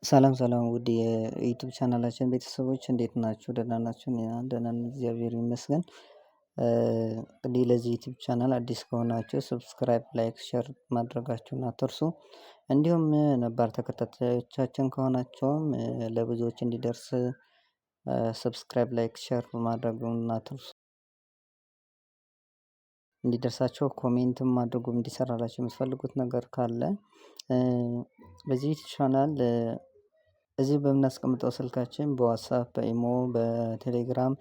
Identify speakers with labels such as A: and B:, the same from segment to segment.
A: ሰላም ሰላም ውድ የዩቲዩብ ቻናላችን ቤተሰቦች እንዴት ናችሁ? ደህና ናችሁ? እኛ ደህና ነን፣ እግዚአብሔር ይመስገን። እንግዲህ ለዚህ ዩቲዩብ ቻናል አዲስ ከሆናችሁ ሰብስክራይብ፣ ላይክ፣ ሼር ማድረጋችሁን አትርሱ። እንዲሁም ነባር ተከታታዮቻችን ከሆናችሁም ለብዙዎች እንዲደርስ ሰብስክራይብ፣ ላይክ፣ ሼር ማድረጉን አትርሱ። እንዲደርሳቸው ኮሜንትም አድርጉ። እንዲሰራላችሁ የምትፈልጉት ነገር ካለ በዚህ ቻናል እዚህ በምናስቀምጠው ስልካችን በዋትስአፕ፣ በኢሞ፣ በቴሌግራም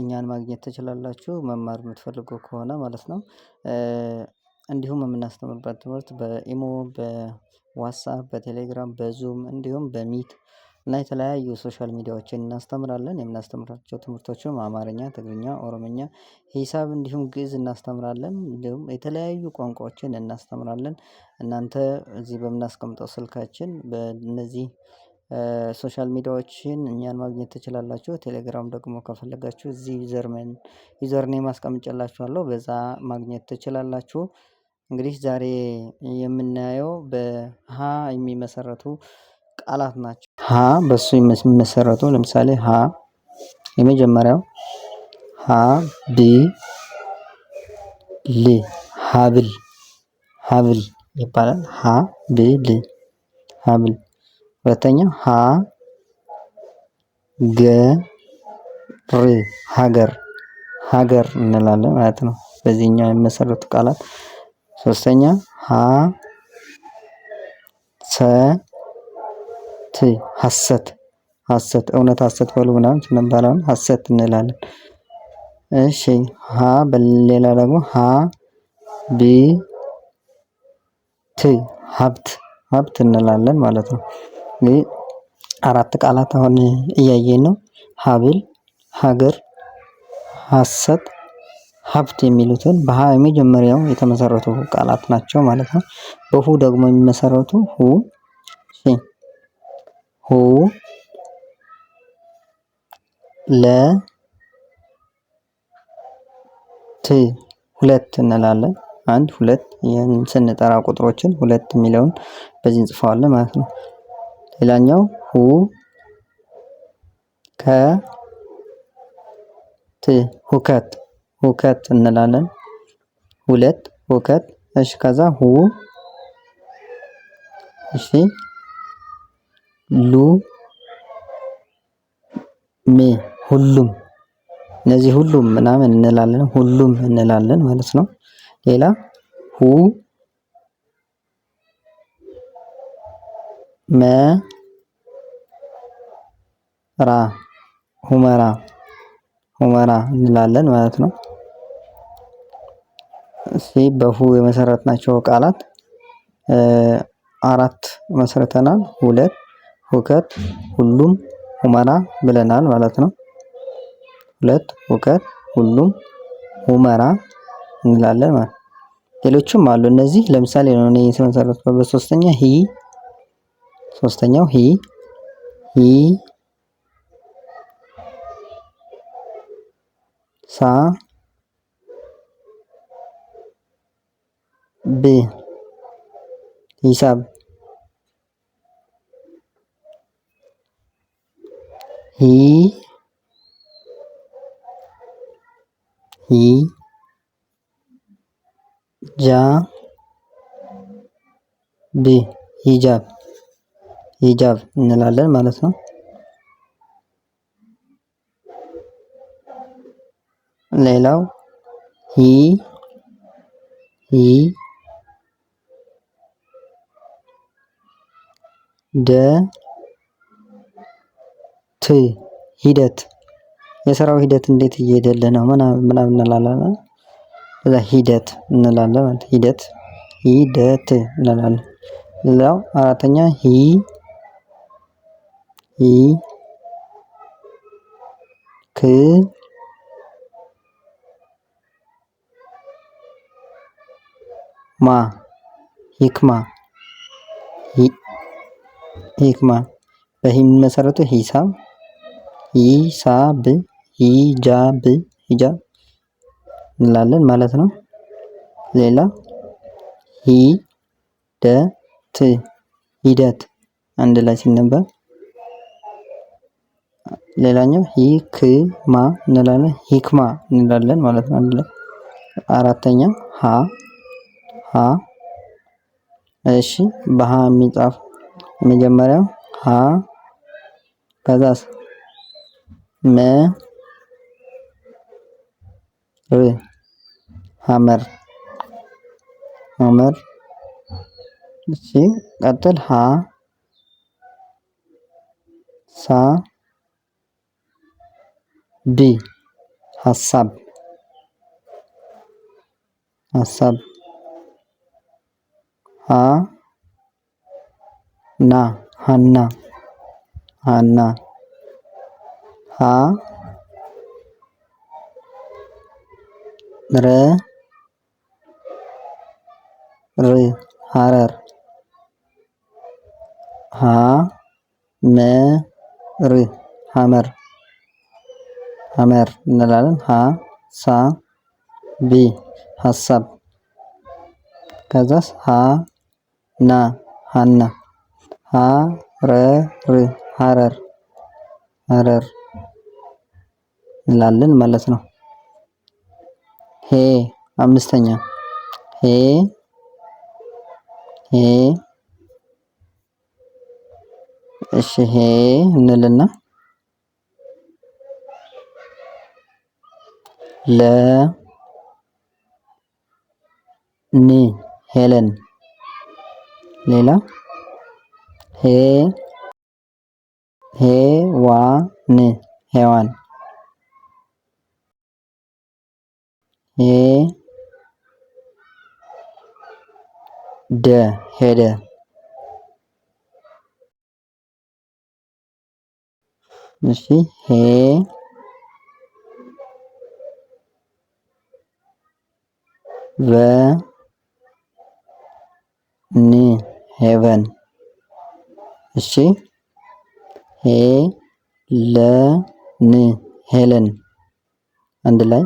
A: እኛን ማግኘት ትችላላችሁ፣ መማር የምትፈልጉ ከሆነ ማለት ነው። እንዲሁም የምናስተምርበት ትምህርት በኢሞ፣ በዋትስአፕ፣ በቴሌግራም፣ በዙም እንዲሁም በሚት እና የተለያዩ ሶሻል ሚዲያዎችን እናስተምራለን። የምናስተምራቸው ትምህርቶችም አማርኛ፣ ትግርኛ፣ ኦሮምኛ፣ ሂሳብ እንዲሁም ግዕዝ እናስተምራለን። እንዲሁም የተለያዩ ቋንቋዎችን እናስተምራለን። እናንተ እዚህ በምናስቀምጠው ስልካችን በእነዚህ ሶሻል ሚዲያዎችን እኛን ማግኘት ትችላላችሁ። ቴሌግራም ደግሞ ከፈለጋችሁ እዚህ ዩዘርኔም አስቀምጬላችኋለሁ፣ በዛ ማግኘት ትችላላችሁ። እንግዲህ ዛሬ የምናየው በሀ የሚመሰረቱ ቃላት ናቸው። ሀ በሱ የሚመሰረቱ ለምሳሌ ሀ የመጀመሪያው ሀ ብ ል ሀብል ሀብል ይባላል። ሀ ብ ል ሀብል። ሁለተኛው ሀ ገ ር ሀገር ሀገር እንላለን ማለት ነው፣ በዚህኛው የሚመሰረቱ ቃላት። ሶስተኛ ሀ ሰ ት ሀሰት ሀሰት እውነት ሀሰት በሉ ምናምን ስንባለውን ሀሰት እንላለን። እሺ ሀ በሌላ ደግሞ ሀ ብ ት ሀብት ሀብት እንላለን ማለት ነው። እንግዲህ አራት ቃላት አሁን እያየን ነው። ሀብል፣ ሀገር፣ ሀሰት፣ ሀብት የሚሉትን በሀ የመጀመሪያው የተመሰረቱ ቃላት ናቸው ማለት ነው። በሁ ደግሞ የሚመሰረቱ ሁ ሁ ለ ት ሁለት እንላለን። አንድ ሁለት ይህን ስንጠራ ቁጥሮችን ሁለት የሚለውን በዚህ እንጽፈዋለን ማለት ነው። ሌላኛው ሁ ከ ት ሁከት ሁከት እንላለን። ሁለት ሁከት። እሺ ከዛ ሁ እሺ ሉ ም ሁሉም። እነዚህ ሁሉም ምናምን እንላለን፣ ሁሉም እንላለን ማለት ነው። ሌላ ሁ መ ራ ሁመራ ሁመራ እንላለን ማለት ነው። እሺ በሁ የመሰረትናቸው ቃላት አራት መስርተናል። ሁለት ሁከት፣ ሁሉም፣ ሁመራ ብለናል ማለት ነው። ሁለት ሁከት፣ ሁሉም፣ ሁመራ እንላለን ማለት ነው። ሌሎችም አሉ። እነዚህ ለምሳሌ ነው እኔ የተመሰረተው። በሶስተኛ ሂ ሶስተኛው ሂ ሳ ብ ሂሳብ። ሂ ጃ ብ ሂጃብ ሂጃብ እንላለን ማለት ነው። ሌላው ሂ ደ ት ሂደት የስራው ሂደት እንዴት እየሄደልህ ነው ምናምን እንላለን። እዛ ሂደት እንላለን ማለት ሂደት እንላለን። ሌላው አራተኛ ሂ ክ ማ ሂክማ ሂክማ። በሂ የሚመሰረቱ ሂሳብ፣ ሂጃብ እንላለን ማለት ነው። ሌላ ሂደት አንድ ላይ ሲነበብ። ሌላኛው ሂክማ እንላለን፣ ሂክማ እንላለን ማለት ነው አንድ ላይ። አራተኛ ሀ። እሺ በሀ የሚጻፍ መጀመሪያው ሀ፣ ከዛስ ሀመር። እሺ ቀጥል ሳ ቢ ሀሳብ። ና ሀና ረ ሀረር ሀመር እንላለን። ሳ ቢ ሀሳብ። ከዛስ ና ሀና ሀረር እንላለን ማለት ነው። አምስተኛ እሺ እንልና ሄለን። ሌላ ሄዋን ሄደ። እሺ ሄቨን። እሺ ሄለን አንድ ላይ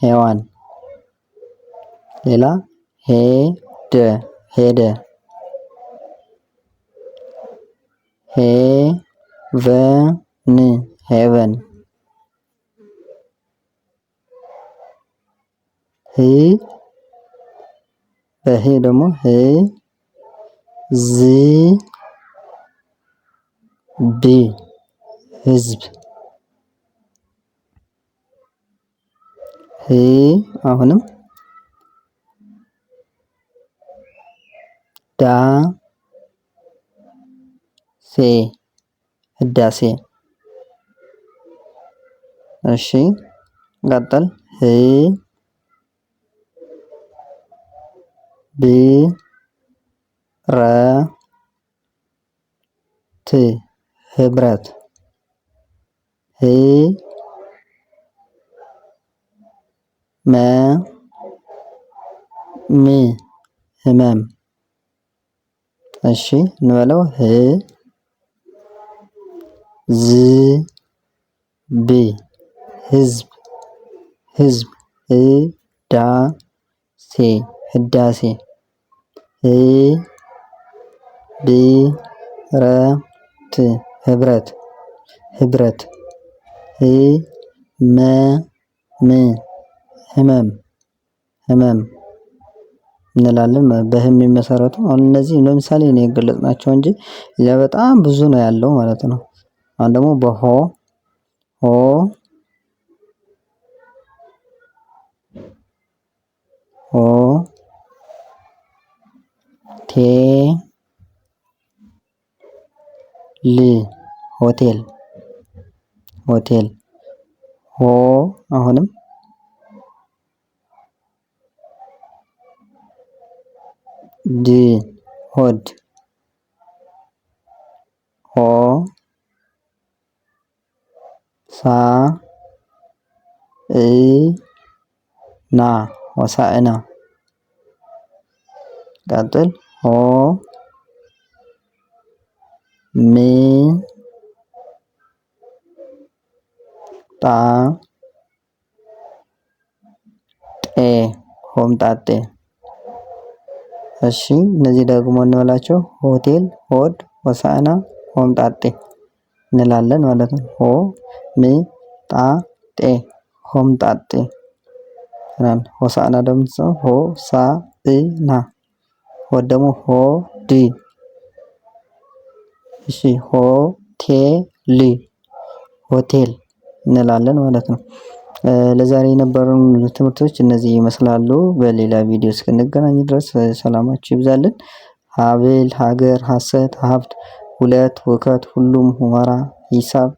A: ሄዋን። ሌላ ሄደ። ሄቨን። በሄ ደግሞ ህዝብ። አሁንም ህዳሴ። እሺ ቀጥል ህብረት። ህመም። እሺ እንበለው ህዝብ። ህዳሴ። ህብረት። ህመም እንላለን። በህም የሚመሰረቱ አሁን እነዚህ ለምሳሌ ነው የገለጽናቸው እንጂ በጣም ብዙ ነው ያለው ማለት ነው። አሁን ደግሞ በሆ ሆቴል። አሁንም ሆድ። ሆሳዕና። ቀጥል ሆምጣጤ። እሺ እነዚህ ደግሞ እንበላቸው ሆቴል፣ ሆድ፣ ሆሳዕና፣ ሆምጣጤ እንላለን ማለት ነው። ሆ ም ጣ ጤ ሆምጣጤ። ሆሳዕና ደግሞ ሆ ሳ እ ና ሆድ ደግሞ ሆ ድ። እሺ ሆቴል ሆቴል እንላለን ማለት ነው። ለዛሬ የነበሩን ትምህርቶች እነዚህ ይመስላሉ። በሌላ ቪዲዮ እስክንገናኝ ድረስ ሰላማችሁ ይብዛልን። ሀብል፣ ሀገር፣ ሀሰት፣ ሀብት፣ ሁለት፣ ውከት፣ ሁሉም፣ ሁመራ፣ ሂሳብ፣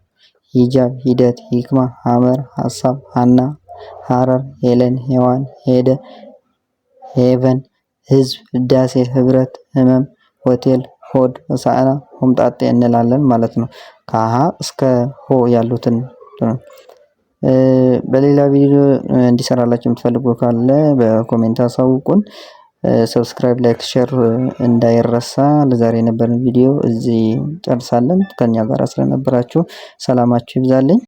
A: ሂጃብ፣ ሂደት፣ ሂክማ፣ ሀመር፣ ሀሳብ፣ ሀና፣ ሀረር፣ ሄለን፣ ሄዋን፣ ሄደ፣ ሄቨን፣ ህዝብ፣ ህዳሴ፣ ህብረት፣ ህመም፣ ሆቴል፣ ሆድ፣ ሆሳዕና፣ ሆምጣጤ እንላለን ማለት ነው። ከሀ እስከ ሆ ያሉትን በሌላ ቪዲዮ እንዲሰራላችሁ የምትፈልጉ ካለ በኮሜንት አሳውቁን። ሰብስክራይብ፣ ላይክ፣ ሼር እንዳይረሳ። ለዛሬ የነበረን ቪዲዮ እዚህ ጨርሳለን። ከኛ ጋር ስለነበራችሁ ሰላማችሁ ይብዛልኝ።